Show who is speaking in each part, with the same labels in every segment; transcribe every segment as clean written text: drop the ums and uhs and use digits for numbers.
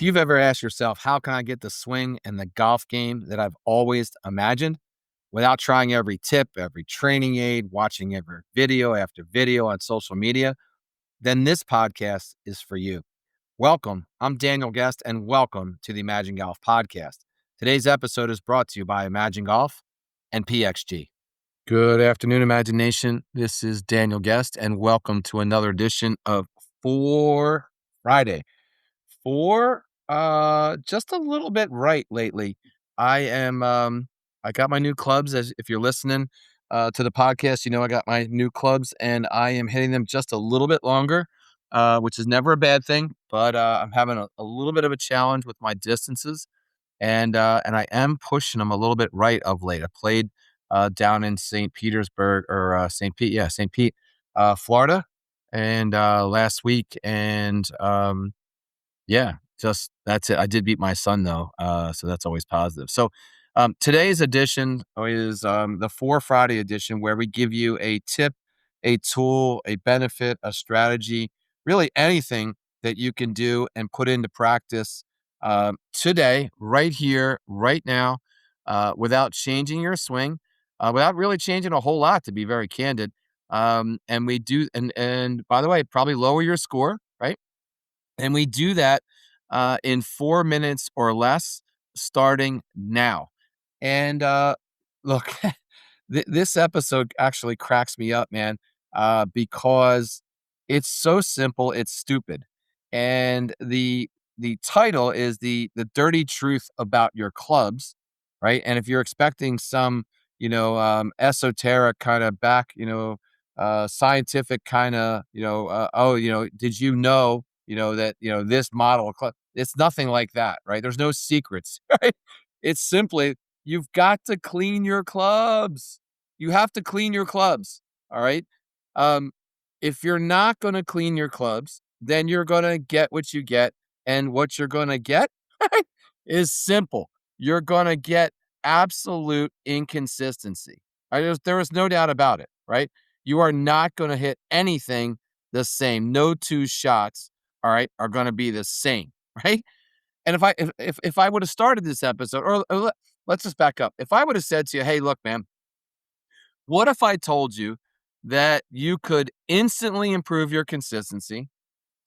Speaker 1: you've ever asked yourself, how can I get the swing and the golf game that I've always imagined without trying every tip, every training aid, watching every video after video on social media, then this podcast is for you. Welcome. I'm Daniel Guest, and welcome to the Imagine Golf podcast. Today's episode is brought to you by Imagine Golf and PXG. Good afternoon, Imagination. This is Daniel Guest, and welcome to another edition of For Friday. Just a little bit right lately. I got my new clubs. As if you're listening to the podcast, you know I got my new clubs, and I am hitting them just a little bit longer, which is never a bad thing. But I'm having a little bit of a challenge with my distances, and I am pushing them a little bit right of late. I played down in St. Petersburg or St. Pete, Florida, and last week, and yeah, just that's it. I did beat my son though, so that's always positive. So today's edition is the For Friday edition, where we give you a tip, a tool, a benefit, a strategy, really anything that you can do and put into practice today, right here, right now, without changing your swing, without really changing a whole lot, to be very candid. And we do, and by the way, probably lower your score, right? And we do that in 4 minutes or less, starting now. And look, this episode actually cracks me up, man, because it's so simple, it's stupid. And the title is the dirty truth about your clubs, right? And if you're expecting some, esoteric kind of scientific kind of, did you know? That, this model of club, it's nothing like that, right? There's no secrets, right? It's simply, you've got to clean your clubs. You have to clean your clubs. All right. Um, if you're not going to clean your clubs, then you're going to get what you get. And what you're going to get is simple. You're going to get absolute inconsistency. Right? There is no doubt about it, right? You are not going to hit anything the same. No two shots, all right, are going to be the same, right? And if I would have started this episode, let's just back up. If I would have said to you, hey, look, man, what if I told you that you could instantly improve your consistency,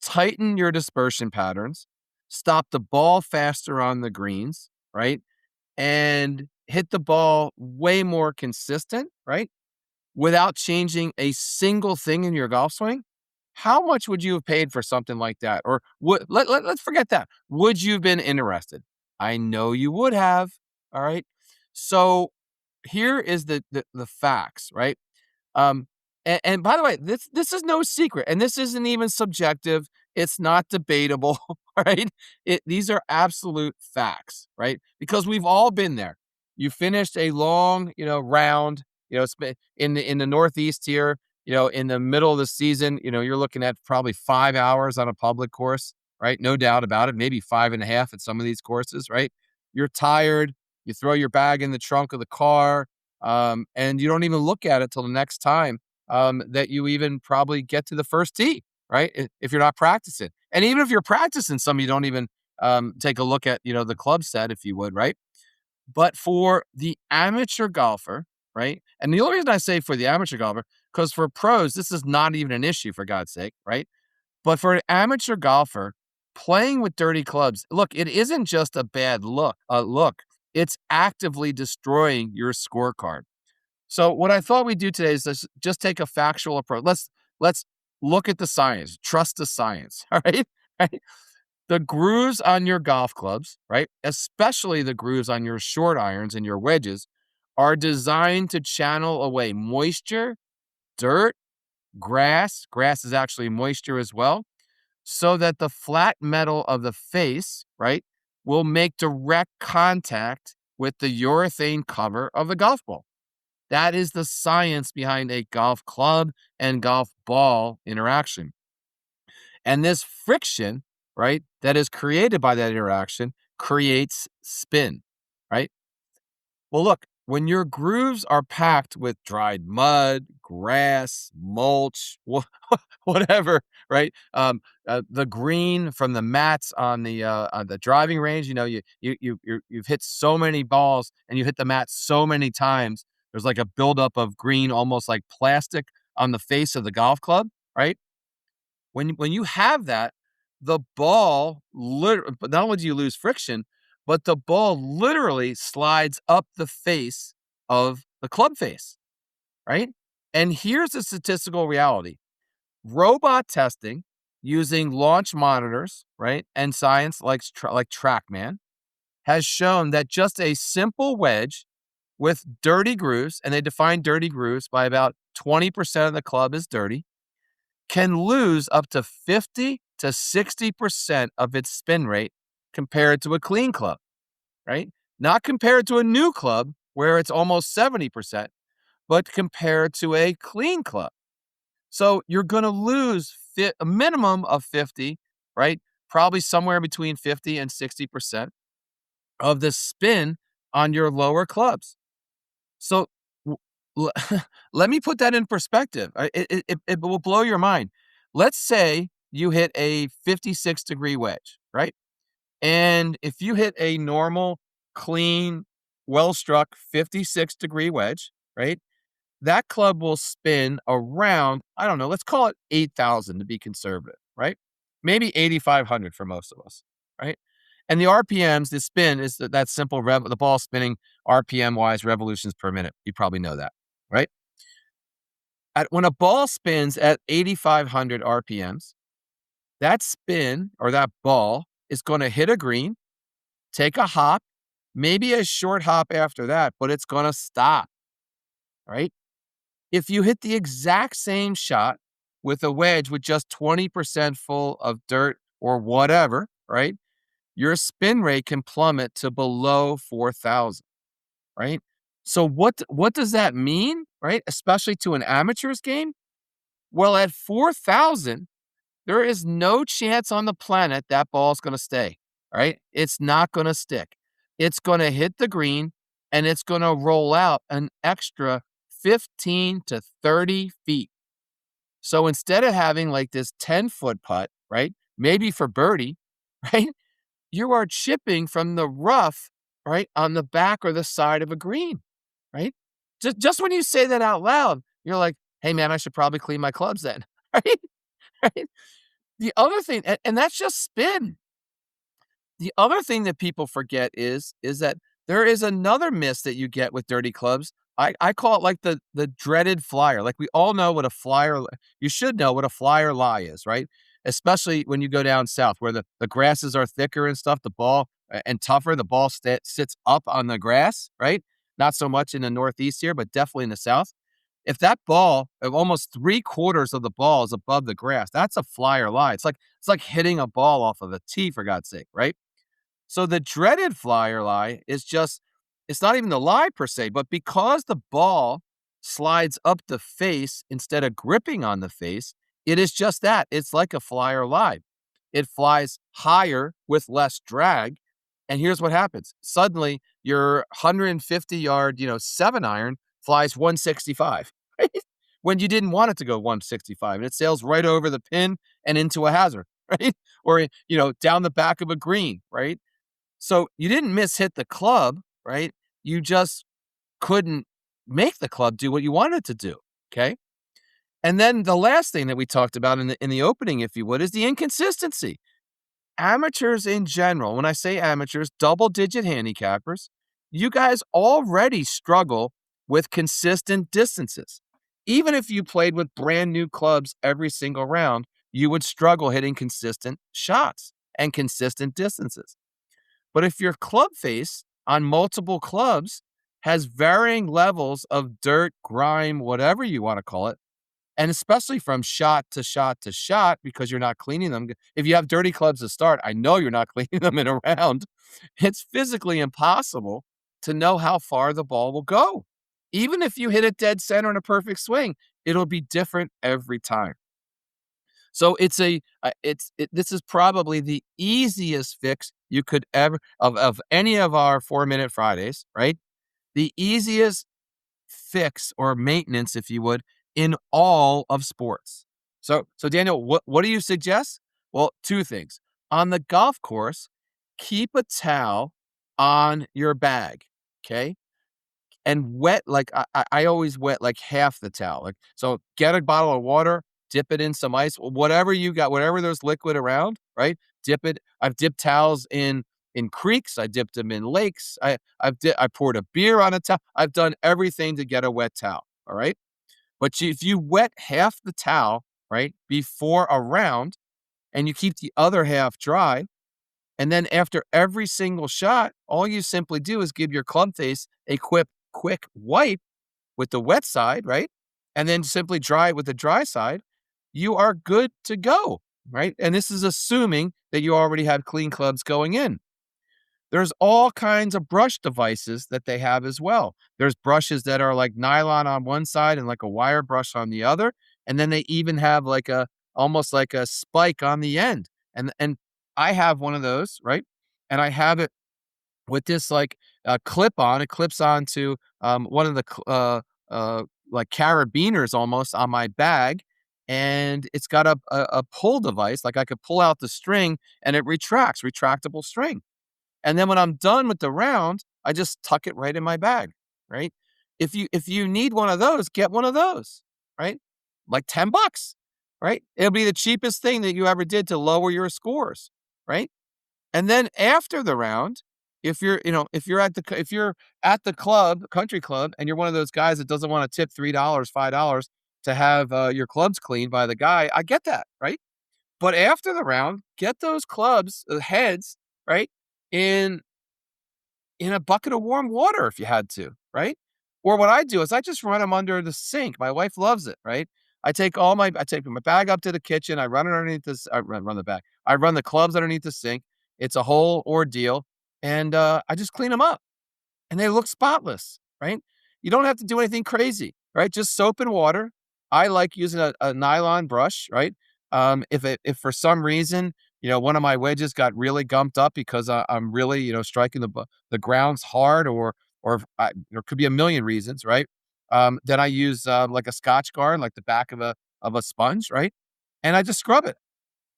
Speaker 1: tighten your dispersion patterns, stop the ball faster on the greens, right? And hit the ball way more consistent, right? Without changing a single thing in your golf swing? How much would you have paid for something like that? Or let's forget that. Would you have been interested? I know you would have. All right. So here is the facts, right? And by the way, this is no secret, and this isn't even subjective. It's not debatable, right? These are absolute facts, right? Because we've all been there. You finished a long, round, in the Northeast here, in the middle of the season, you're looking at probably 5 hours on a public course, right? No doubt about it. Maybe 5.5 at some of these courses, right? You're tired. You throw your bag in the trunk of the car, and you don't even look at it till the next time that you even probably get to the first tee, right? If you're not practicing. And even if you're practicing, some of you don't even take a look at, the club set, if you would, right? But for the amateur golfer, right? And the only reason I say for the amateur golfer, because for pros, this is not even an issue, for God's sake, right? But for an amateur golfer, playing with dirty clubs, look, it isn't just a bad look. It's actively destroying your scorecard. So what I thought we'd do today is just take a factual approach. Let's look at the science. Trust the science. All right. Right? The grooves on your golf clubs, right, especially the grooves on your short irons and your wedges, are designed to channel away moisture, dirt, grass. Grass is actually moisture as well, so that the flat metal of the face, right, will make direct contact with the urethane cover of the golf ball. That is the science behind a golf club and golf ball interaction. And this friction, right, that is created by that interaction creates spin, right? Well, look, when your grooves are packed with dried mud, grass, mulch, whatever, right? The green from the mats on the driving range, you've hit so many balls and you hit the mat so many times. There's like a buildup of green, almost like plastic on the face of the golf club, right? When you have that, the ball but not only do you lose friction, but the ball literally slides up the face of the club face, right? And here's the statistical reality. Robot testing using launch monitors, right, and science like TrackMan has shown that just a simple wedge with dirty grooves, and they define dirty grooves by about 20% of the club is dirty, can lose up to 50 to 60% of its spin rate compared to a clean club, right? Not compared to a new club where it's almost 70%, but compared to a clean club. So you're going to lose a minimum of 50, right? Probably somewhere between 50 and 60% of the spin on your lower clubs. So let me put that in perspective. It will blow your mind. Let's say you hit a 56-degree wedge, right? And if you hit a normal, clean, well-struck 56-degree wedge, right? That club will spin around, I don't know, let's call it 8,000 to be conservative, right? Maybe 8,500 for most of us, right? And the RPMs, the spin is that simple the ball spinning RPM-wise, revolutions per minute. You probably know that, right? When a ball spins at 8,500 RPMs, that spin or that ball is going to hit a green, take a hop, maybe a short hop after that, but it's going to stop, right? If you hit the exact same shot with a wedge with just 20% full of dirt or whatever, right? Your spin rate can plummet to below 4,000, right? So what does that mean, right? Especially to an amateur's game? Well, at 4,000, there is no chance on the planet that ball is going to stay, right? It's not going to stick. It's going to hit the green and it's going to roll out an extra 15 to 30 feet. So instead of having like this 10-foot putt, right? Maybe for birdie, right? You are chipping from the rough, right? On the back or the side of a green, right? Just when you say that out loud, you're like, hey man, I should probably clean my clubs then, right? Right? The other thing, and that's just spin. The other thing that people forget is that there is another miss that you get with dirty clubs. I call it like the dreaded flyer. Like we all know what a flyer, you should know what a flyer lie is, right? Especially when you go down south where the grasses are thicker and stuff, the ball and tougher, the ball sits up on the grass, right? Not so much in the Northeast here, but definitely in the South. If that ball, of almost 3/4 of the ball is above the grass, that's a flyer lie. It's like hitting a ball off of a tee, for God's sake, right? So the dreaded flyer lie is just, it's not even the lie per se, but because the ball slides up the face instead of gripping on the face, it is just that. It's like a flyer lie. It flies higher with less drag. And here's what happens. Suddenly your 150-yard, 7-iron flies 165, right? When you didn't want it to go 165 and it sails right over the pin and into a hazard, right? Or, down the back of a green, right? So you didn't mishit the club, right? You just couldn't make the club do what you wanted it to do. Okay. And then the last thing that we talked about in the opening, if you would, is the inconsistency. Amateurs in general, when I say amateurs, double-digit handicappers, you guys already struggle with consistent distances. Even if you played with brand new clubs every single round, you would struggle hitting consistent shots and consistent distances. But if your club face on multiple clubs has varying levels of dirt, grime, whatever you want to call it, and especially from shot to shot to shot, because you're not cleaning them. If you have dirty clubs to start, I know you're not cleaning them in a round. It's physically impossible to know how far the ball will go. Even if you hit it dead center in a perfect swing, it'll be different every time. So this is probably the easiest fix you could ever of any of our 4-Minute Fridays, right? the easiest fix or maintenance, if you would, in all of sports. So Daniel, what do you suggest? Well, two things. On the golf course, keep a towel on your bag, okay? And wet, like, I always wet, like, half the towel, like, so get a bottle of water, dip it in some ice, whatever you got, whatever there's liquid around, right? Dip it. I've dipped towels in creeks, I dipped them in lakes, I poured a beer on a towel, I've done everything to get a wet towel, all right? But if you wet half the towel, right, before a round, and you keep the other half dry, and then after every single shot, all you simply do is give your club face a quick wipe with the wet side, right? And then simply dry it with the dry side. You are good to go, right? And this is assuming that you already have clean clubs going in. There's all kinds of brush devices that they have as well. There's brushes that are like nylon on one side and like a wire brush on the other. And then they even have like almost like a spike on the end. And I have one of those, right? And I have it with this like clip on. It clips onto one of the like carabiners almost on my bag, and it's got a pull device. Like I could pull out the string, and it retracts, retractable string. And then when I'm done with the round, I just tuck it right in my bag, right? If you need one of those, get one of those, right? Like $10, right? It'll be the cheapest thing that you ever did to lower your scores, right? And then after the round, if you're at the club, country club, and you're one of those guys that doesn't want to tip $3, $5 to have your clubs cleaned by the guy, I get that, right? But after the round, get those clubs, heads, right, in in a bucket of warm water if you had to, right? Or what I do is I just run them under the sink. My wife loves it, right? I take my bag up to the kitchen. I run it underneath this. I run the bag. I run the clubs underneath the sink. It's a whole ordeal, and I just clean them up and they look spotless, right? You don't have to do anything crazy, right? Just soap and water. I like using a nylon brush, right? If for some reason, one of my wedges got really gumped up because I'm really, striking the grounds hard, there could be a million reasons, right? Then I use like a Scotch guard, like the back of a sponge, right? And I just scrub it,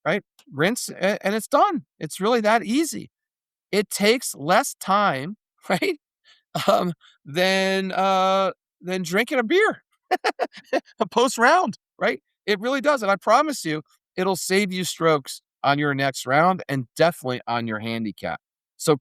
Speaker 1: right? Rinse, and it's done. It's really that easy. It takes less time, right? um, than drinking a beer post round, right? It really does, and I promise you, it'll save you strokes on your next round and definitely on your handicap. So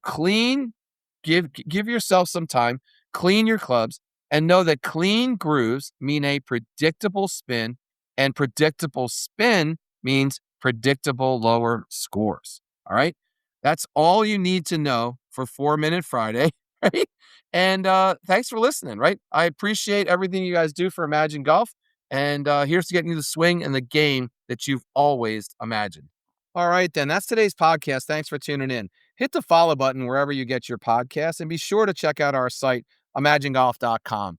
Speaker 1: give yourself some time, clean your clubs, and know that clean grooves mean a predictable spin, and predictable spin means predictable lower scores. All right, that's all you need to know for 4 Minute Friday. Right? And thanks for listening, right? I appreciate everything you guys do for Imagine Golf. And here's to getting you the swing and the game that you've always imagined. All right, then. That's today's podcast. Thanks for tuning in. Hit the follow button wherever you get your podcasts, and be sure to check out our site, imaginegolf.com.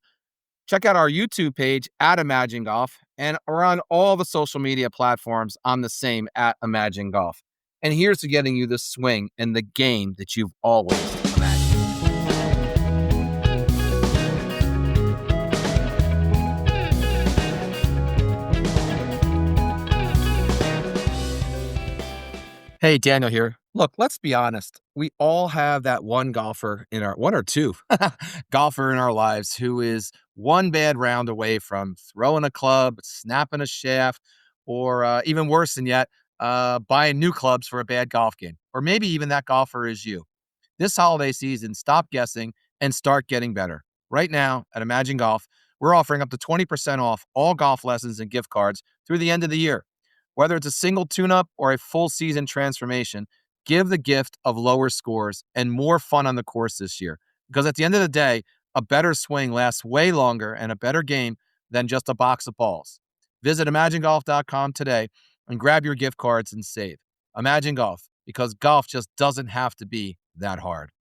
Speaker 1: Check out our YouTube page at Imagine Golf, and we're on all the social media platforms on the same at Imagine Golf. And here's to getting you the swing and the game that you've always imagined. Hey, Daniel here. Look, let's be honest. We all have that one golfer in our one or two golfer in our lives who is one bad round away from throwing a club, snapping a shaft, or even worse than yet, buying new clubs for a bad golf game. Or maybe even that golfer is you. This holiday season, stop guessing and start getting better. Right now at Imagine Golf, we're offering up to 20% off all golf lessons and gift cards through the end of the year. Whether it's a single tune-up or a full season transformation, give the gift of lower scores and more fun on the course this year. Because at the end of the day, a better swing lasts way longer and a better game than just a box of balls. Visit imaginegolf.com today and grab your gift cards and save. Imagine Golf, because golf just doesn't have to be that hard.